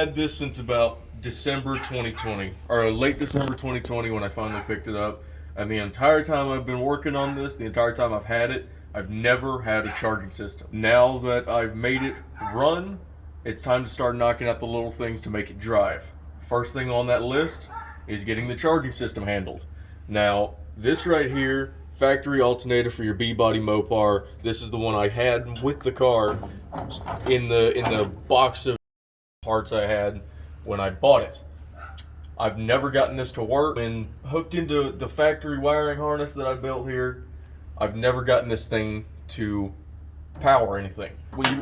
Had this since about December 2020, or late December 2020 when I finally picked it up. And the entire time I've been working on this, the entire time I've had it, I've never had a charging system. Now that I've made it run, it's time to start knocking out the little things to make it drive. First thing on that list is getting the charging system handled. Now, this right here, factory alternator for your B-body Mopar. This is the one I had with the car in the box of parts I had when I bought it. I've never gotten this to work. When hooked into the factory wiring harness that I built here, I've never gotten this thing to power anything.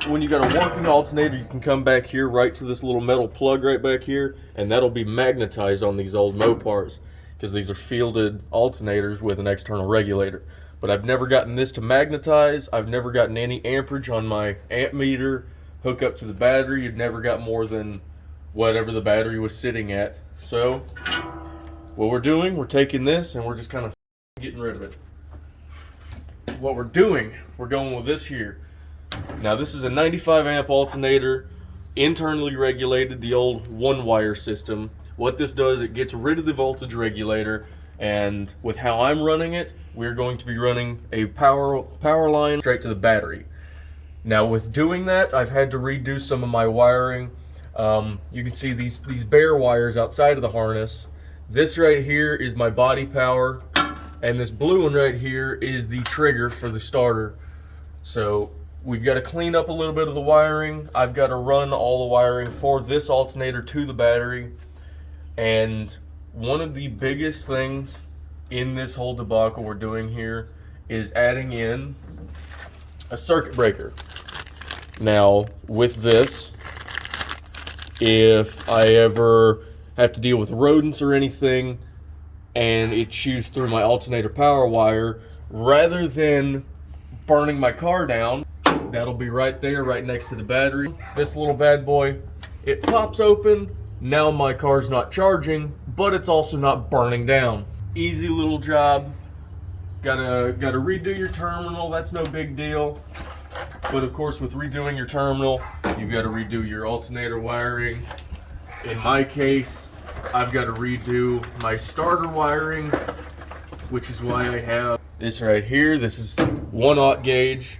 When you got a working alternator, you can come back here right to this little metal plug right back here, and that'll be magnetized on these old Mopars because these are fielded alternators with an external regulator. But I've never gotten this to magnetize. I've never gotten any amperage on my amp meter. Hook up to the battery, you've never got more than whatever the battery was sitting at. So what we're doing, we're taking this and we're just kind of getting rid of it. What we're doing, we're going with this here. Now this is a 95 amp alternator, internally regulated, the old one wire system. What this does, it gets rid of the voltage regulator, and with how I'm running it, we're going to be running a power line straight to the battery. Now with doing that, I've had to redo some of my wiring. You can see these bare wires outside of the harness. This right here is my body power, and this blue one right here is the trigger for the starter. So we've got to clean up a little bit of the wiring. I've got to run all the wiring for this alternator to the battery. And one of the biggest things in this whole debacle we're doing here is adding in a circuit breaker. Now with this, if I ever have to deal with rodents or anything and it chews through my alternator power wire, rather than burning my car down, that'll be right there, right next to the battery. This little bad boy, it pops open. Now my car's not charging, but it's also not burning down. Easy little job. Gotta redo your terminal, that's no big deal. But of course, with redoing your terminal, you've got to redo your alternator wiring. In my case, I've got to redo my starter wiring, which is why I have this right here. This is 1/0 gauge,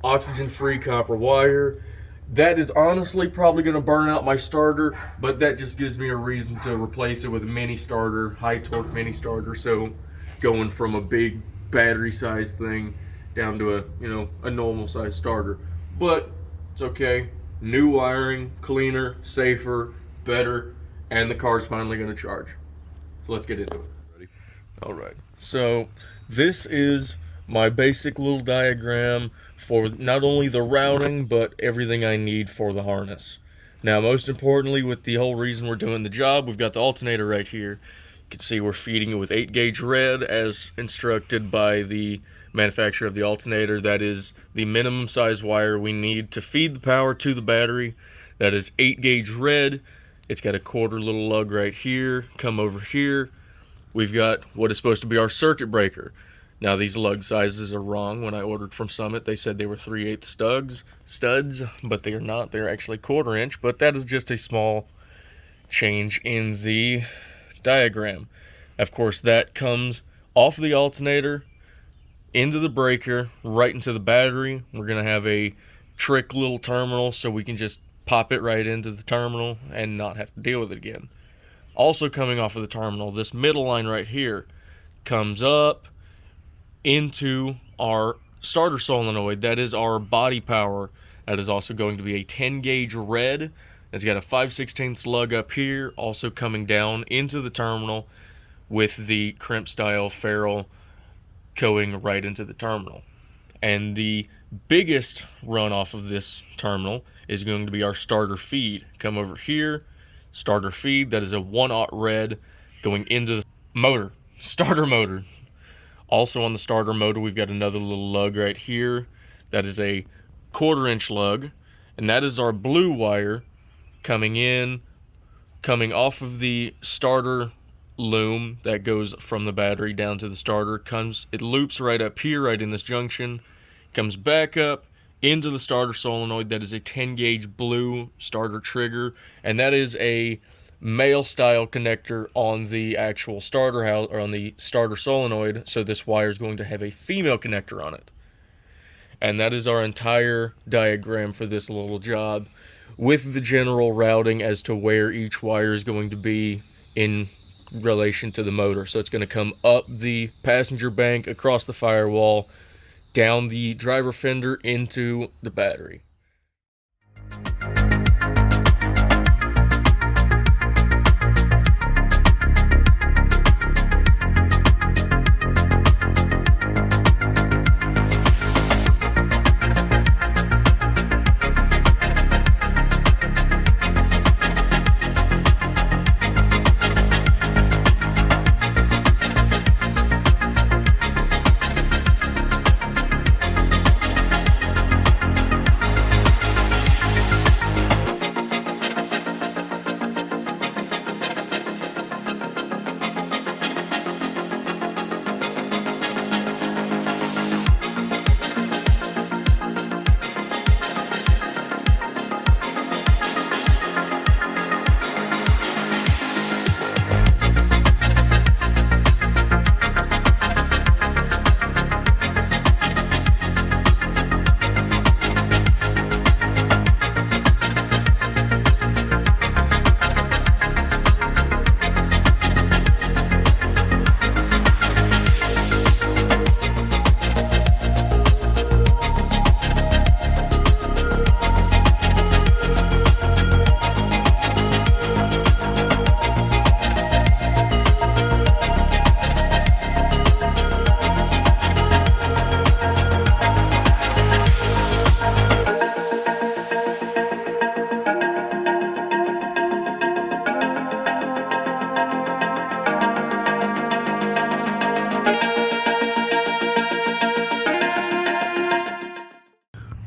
oxygen-free copper wire. That is honestly probably going to burn out my starter, but that just gives me a reason to replace it with a mini starter, high torque mini starter. So going from a big battery size thing down to a normal size starter. But it's okay. New wiring, cleaner, safer, better, and the car's finally going to charge. So let's get into it. Ready? All right. So this is my basic little diagram for not only the routing, but everything I need for the harness. Now, most importantly, with the whole reason we're doing the job, we've got the alternator right here. You can see we're feeding it with 8 gauge red as instructed by the manufacturer of the alternator. That is the minimum size wire we need to feed the power to the battery. That is 8 gauge red. It's got a quarter little lug right here. Come over here. We've got what is supposed to be our circuit breaker. Now these lug sizes are wrong. When I ordered from Summit, they said they were 3/8 studs, but they are not. They're actually 1/4 inch, but that is just a small change in the diagram. Of course, that comes off the alternator into the breaker, right into the battery. We're gonna have a trick little terminal so we can just pop it right into the terminal and not have to deal with it again. Also coming off of the terminal, this middle line right here comes up into our starter solenoid. That is our body power. That is also going to be a 10 gauge red. It's got a 5/16 lug up here, also coming down into the terminal with the crimp style ferrule going right into the terminal. And the biggest run off of this terminal is going to be our starter feed. Come over here, starter feed, that is a 1/0 red going into the motor, starter motor. Also on the starter motor, we've got another little lug right here. That is a 1/4 inch lug, and that is our blue wire coming in, coming off of the starter loom that goes from the battery down to the starter. It loops right up here, right in this junction, comes back up into the starter solenoid. That is a 10 gauge blue starter trigger, and that is a male style connector on the actual starter house, or on the starter solenoid. So this wire is going to have a female connector on it. And that is our entire diagram for this little job, with the general routing as to where each wire is going to be in relation to the motor. So it's going to come up the passenger bank, across the firewall, down the driver fender, into the battery.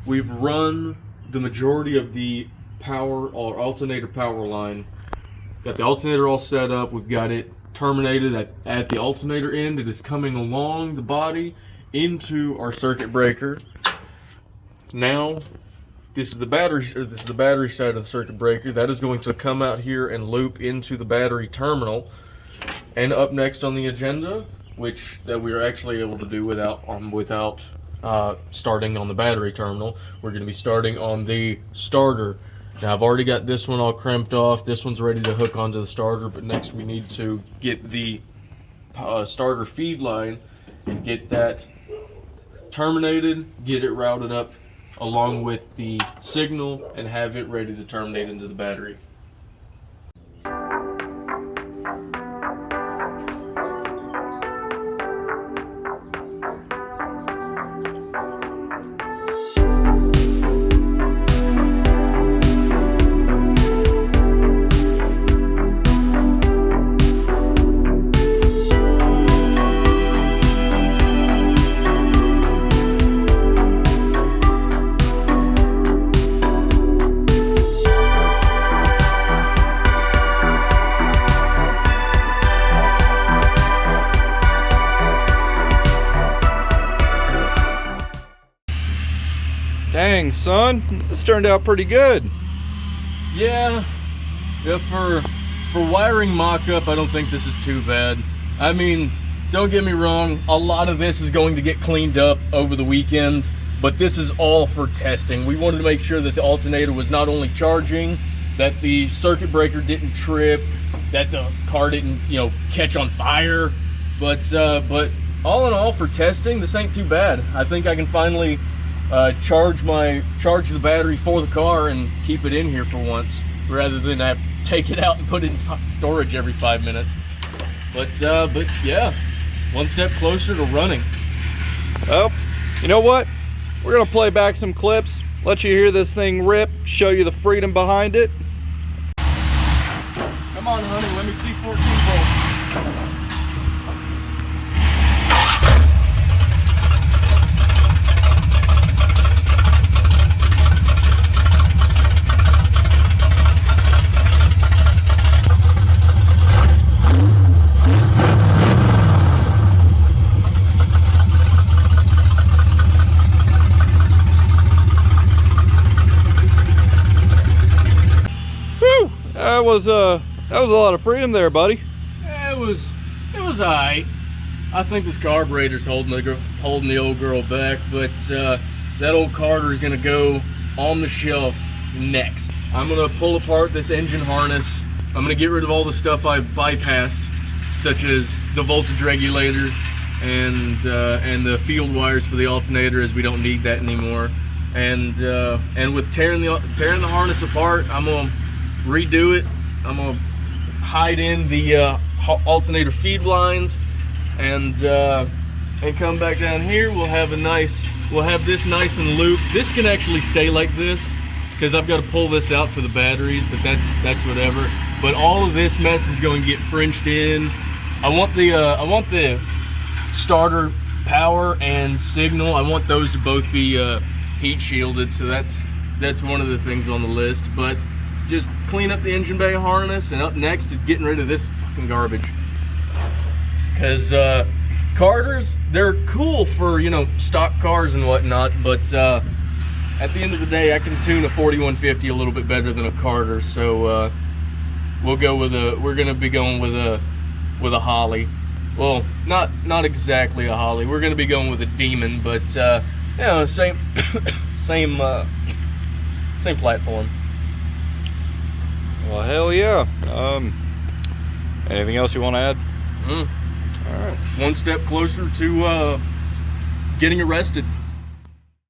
We've run the majority of the power or alternator power line. Got the alternator all set up. We've got it terminated at the alternator end. It is coming along the body into our circuit breaker. Now, this is the battery side of the circuit breaker. That is going to come out here and loop into the battery terminal. And up next on the agenda, which that we are actually able to do without starting on the battery terminal, we're going to be starting on the starter. Now I've already got this one all crimped off. This one's ready to hook onto the starter, but next we need to get the starter feed line and get that terminated, get it routed up along with the signal, and have it ready to terminate into the battery. Dang, son, this turned out pretty good. Yeah, for wiring mock-up, I don't think this is too bad. I mean, don't get me wrong, a lot of this is going to get cleaned up over the weekend, but this is all for testing. We wanted to make sure that the alternator was not only charging, that the circuit breaker didn't trip, that the car didn't, catch on fire, but all in all, for testing, this ain't too bad. I think I can finally charge the battery for the car and keep it in here for once, rather than have to take it out and put it in storage every 5 minutes. But yeah, one step closer to running. Well, you know what? We're gonna play back some clips, let you hear this thing rip, show you the freedom behind it. Come on, honey, let me see 14 volts. was a lot of freedom there, buddy. It was alright. I think this carburetor's holding the old girl back, but that old Carter is gonna go on the shelf next. I'm gonna pull apart this engine harness. I'm gonna get rid of all the stuff I've bypassed, such as the voltage regulator and the field wires for the alternator, as we don't need that anymore. And with tearing the harness apart, I'm gonna redo it. I'm gonna hide in the alternator feed lines, and come back down here. We'll have this nice and looped. This can actually stay like this because I've got to pull this out for the batteries, but that's whatever. But all of this mess is going to get Frenched in. I want the starter power and signal. I want those to both be heat shielded, so that's one of the things on the list. But just clean up the engine bay harness, and up next is getting rid of this fucking garbage. Because Carters, they're cool for, you know, stock cars and whatnot, but at the end of the day, I can tune a 4150 a little bit better than a Carter. So we're gonna be going with a Holly. Well, not exactly a Holly. We're gonna be going with a Demon, but you know, same platform. Well, hell yeah. Anything else you want to add? All right. One step closer to getting arrested.